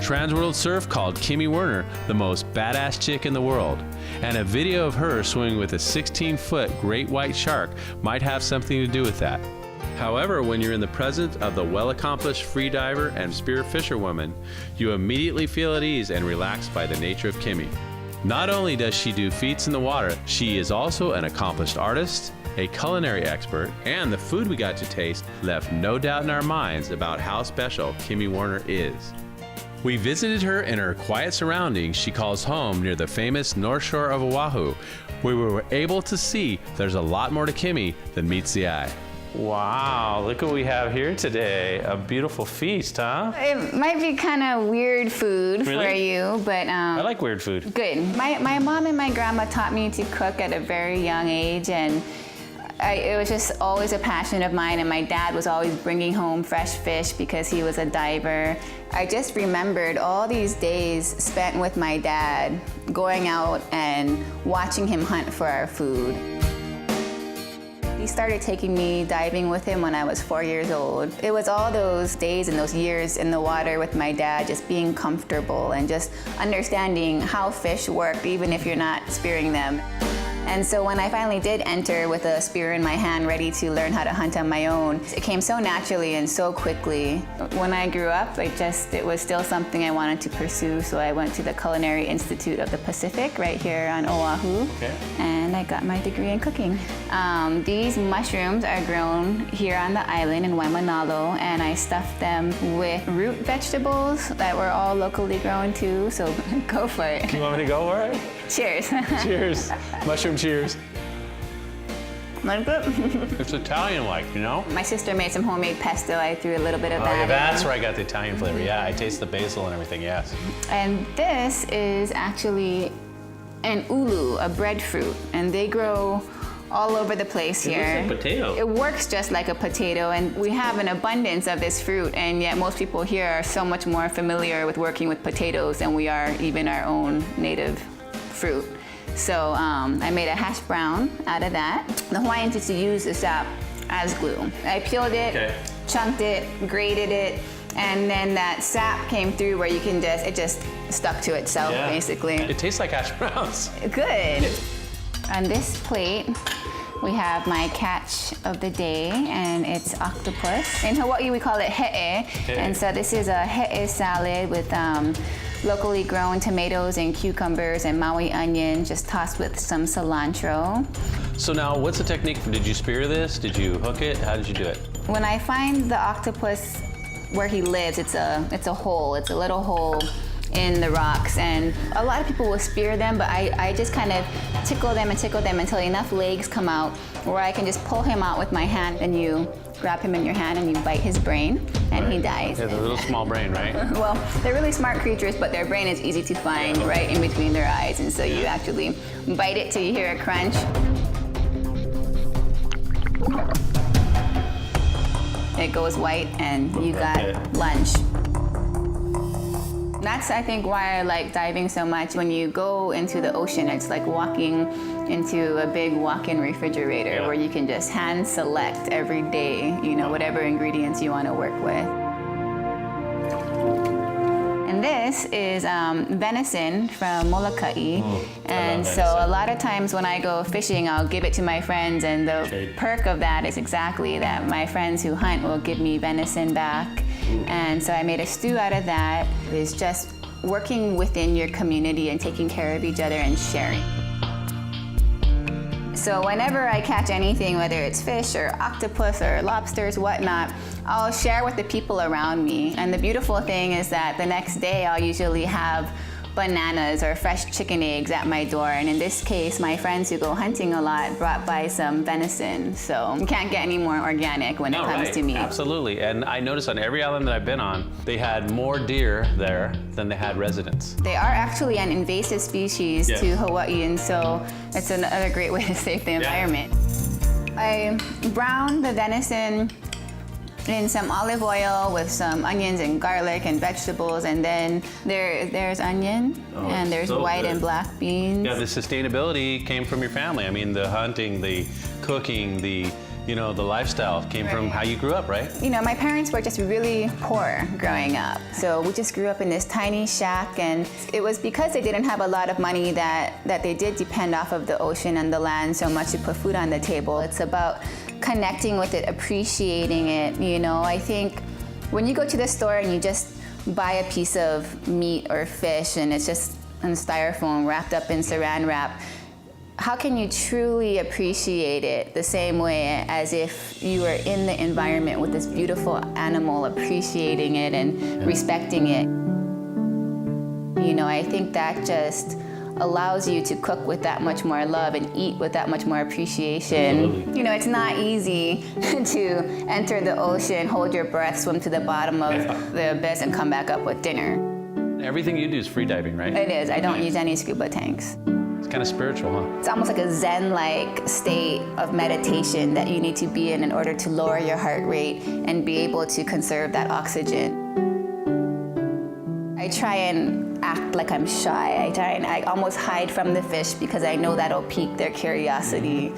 trans-world surf called Kimi Werner the most badass chick in the world. And a video of her swimming with a 16-foot great white shark might have something to do with that. However, when you're in the presence of the well-accomplished freediver and spear fisherwoman, you immediately feel at ease and relaxed by the nature of Kimi. Not only does she do feats in the water, she is also an accomplished artist, a culinary expert, and the food we got to taste left no doubt in our minds about how special Kimi Werner is. We visited her in her quiet surroundings she calls home near the famous North Shore of Oahu, where we were able to see there's a lot more to Kimi than meets the eye. Wow, look what we have here today. A beautiful feast, huh? It might be kind of weird food for you, but I like weird food. Good. My mom and my grandma taught me to cook at a very young age, and it was just always a passion of mine, and my dad was always bringing home fresh fish because he was a diver. I just remembered all these days spent with my dad, going out and watching him hunt for our food. He started taking me diving with him when I was 4 years old. It was all those days and those years in the water with my dad, just being comfortable and just understanding how fish work, even if you're not spearing them. And so when I finally did enter with a spear in my hand, ready to learn how to hunt on my own, it came so naturally and so quickly. When I grew up, it was still something I wanted to pursue, so I went to the Culinary Institute of the Pacific right here on Oahu, and I got my degree in cooking. These mushrooms are grown here on the island in Waimanalo, and I stuffed them with root vegetables that were all locally grown too, so go for it. You want me to go for it? Cheers. Cheers. Mushroom cheers. Like it? It's Italian-like, you know? My sister made some homemade pesto. I threw a little bit of that yeah, in. that's where I got the Italian flavor. Yeah, I taste the basil and everything, yes. And this is actually an ulu, a breadfruit, and they grow all over the place here. It looks like potato. It works just like a potato, and we have an abundance of this fruit, and yet most people here are so much more familiar with working with potatoes than we are even our own native fruit. So I made a hash brown out of that. The Hawaiians used to use the sap as glue. I peeled it, chunked it, grated it, and then that sap came through where you can it just stuck to itself, basically. It tastes like hash browns. Good. On this plate, we have my catch of the day, and it's octopus. In Hawaii, we call it he'e. And so this is a he'e salad with locally grown tomatoes and cucumbers and Maui onion, just tossed with some cilantro. So now, what's the technique? Did you spear this? Did you hook it? How did you do it? When I find the octopus where he lives, it's a hole. It's a little hole in the rocks, and a lot of people will spear them, but I just kind of tickle them until enough legs come out where I can just pull him out with my hand, and you grab him in your hand and you bite his brain, and he dies. Yeah, the little small brain, right? Well, they're really smart creatures, but their brain is easy to find right in between their eyes, and so you actually bite it till you hear a crunch. It goes white, and you got lunch. That's, I think, why I like diving so much. When you go into the ocean, it's like walking into a big walk-in refrigerator where you can just hand select every day, whatever ingredients you want to work with. And this is venison from Molokai. And so a lot of times when I go fishing, I'll give it to my friends, and the perk of that is exactly that. My friends who hunt will give me venison back. And so I made a stew out of that. It's just working within your community and taking care of each other and sharing. So whenever I catch anything, whether it's fish or octopus or lobsters, whatnot, I'll share with the people around me. And the beautiful thing is that the next day I'll usually have bananas or fresh chicken eggs at my door. And in this case, my friends who go hunting a lot brought by some venison. So you can't get any more organic when it comes to meat. Absolutely. And I noticed on every island that I've been on, they had more deer there than they had residents. They are actually an invasive species to Hawaii, and so it's another great way to save the environment. I browned the venison in some olive oil with some onions and garlic and vegetables, and then there's onion, and there's white and black beans. Yeah, the sustainability came from your family. I mean, the hunting, the cooking, the you know, the lifestyle came from how you grew up, right? You know, my parents were just really poor growing up. So we just grew up in this tiny shack, and it was because they didn't have a lot of money that they did depend off of the ocean and the land so much to put food on the table. It's about connecting with it, appreciating it. You know, I think when you go to the store and you just buy a piece of meat or fish and it's just in styrofoam wrapped up in saran wrap, how can you truly appreciate it the same way as if you were in the environment with this beautiful animal, appreciating it and respecting it? You know, I think that just allows you to cook with that much more love and eat with that much more appreciation. Absolutely. You know, it's not easy to enter the ocean, hold your breath, swim to the bottom of the abyss and come back up with dinner. Everything you do is free diving, right? It is. I don't use any scuba tanks. It's kind of spiritual, huh? It's almost like a Zen-like state of meditation that you need to be in order to lower your heart rate and be able to conserve that oxygen. I try and act like I'm shy. I almost hide from the fish because I know that'll pique their curiosity.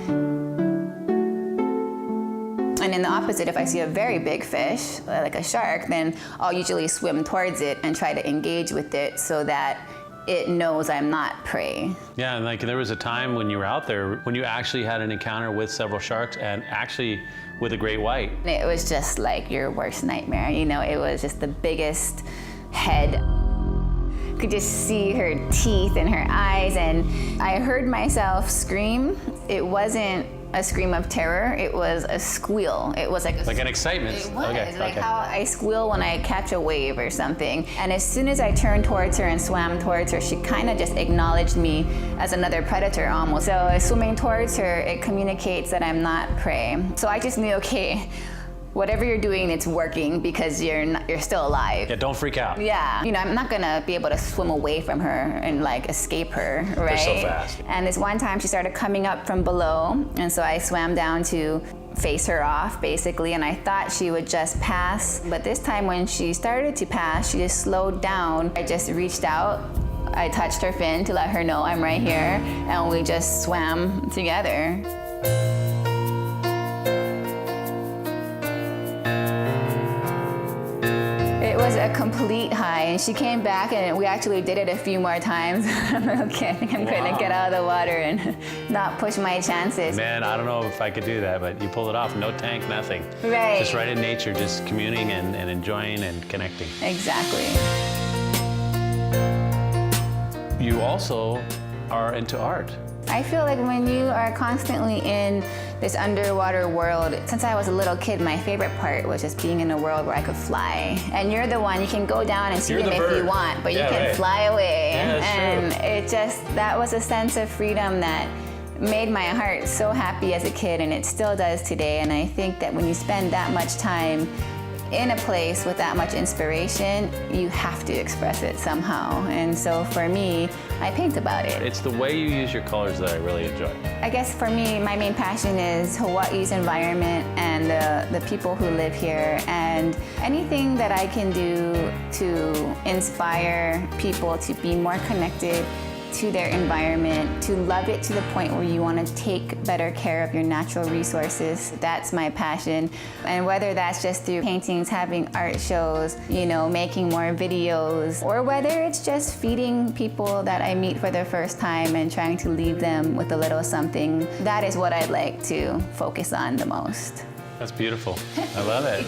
And in the opposite, if I see a very big fish, like a shark, then I'll usually swim towards it and try to engage with it so that it knows I'm not prey. Yeah, and like there was a time when you were out there when you actually had an encounter with several sharks and actually with a great white. It was just like your worst nightmare. You know, it was just the biggest head. You could just see her teeth and her eyes, and I heard myself scream. It wasn't a scream of terror, it was a squeal. It was like an excitement. It was Okay, like okay. how I squeal when I catch a wave or something. And as soon as I turned towards her and swam towards her, she kind of just acknowledged me as another predator almost. So swimming towards her, it communicates that I'm not prey. So I just knew, okay, whatever you're doing, it's working because you're still alive. Yeah, don't freak out. Yeah, you know, I'm not gonna be able to swim away from her and like escape her, right? They're so fast. And this one time she started coming up from below, and so I swam down to face her off basically, and I thought she would just pass. But this time when she started to pass, she just slowed down. I just reached out, I touched her fin to let her know I'm right here, and we just swam together. It was a complete high, and she came back and we actually did it a few more times. I'm like, okay, I think I'm gonna get out of the water and not push my chances. Man, I don't know if I could do that, but you pulled it off. No tank, nothing. Right. Just right in nature, just communing and enjoying and connecting. Exactly. You also are into art. I feel like when you are constantly in this underwater world, since I was a little kid, my favorite part was just being in a world where I could fly. And you're the one, you can go down and see You're them the if you bird. want, but Yeah, you can right. fly away. Yeah, that's and true. it just, that was a sense of freedom that made my heart so happy as a kid, and it still does today. And I think that when you spend that much time in a place with that much inspiration, you have to express it somehow. And so for me, I paint about it. It's the way you use your colors that I really enjoy. I guess for me, my main passion is Hawaii's environment and the people who live here, and anything that I can do to inspire people to be more connected to their environment, to love it to the point where you want to take better care of your natural resources. That's my passion. And whether that's just through paintings, having art shows, you know, making more videos, or whether it's just feeding people that I meet for the first time and trying to leave them with a little something, that is what I'd like to focus on the most. That's beautiful. I love it.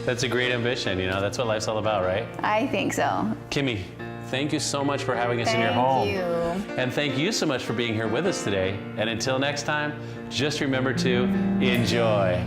That's a great ambition. You know, that's what life's all about, right? I think so. Kimmy, thank you so much for having us in your home. Thank you. And thank you so much for being here with us today. And until next time, just remember to enjoy.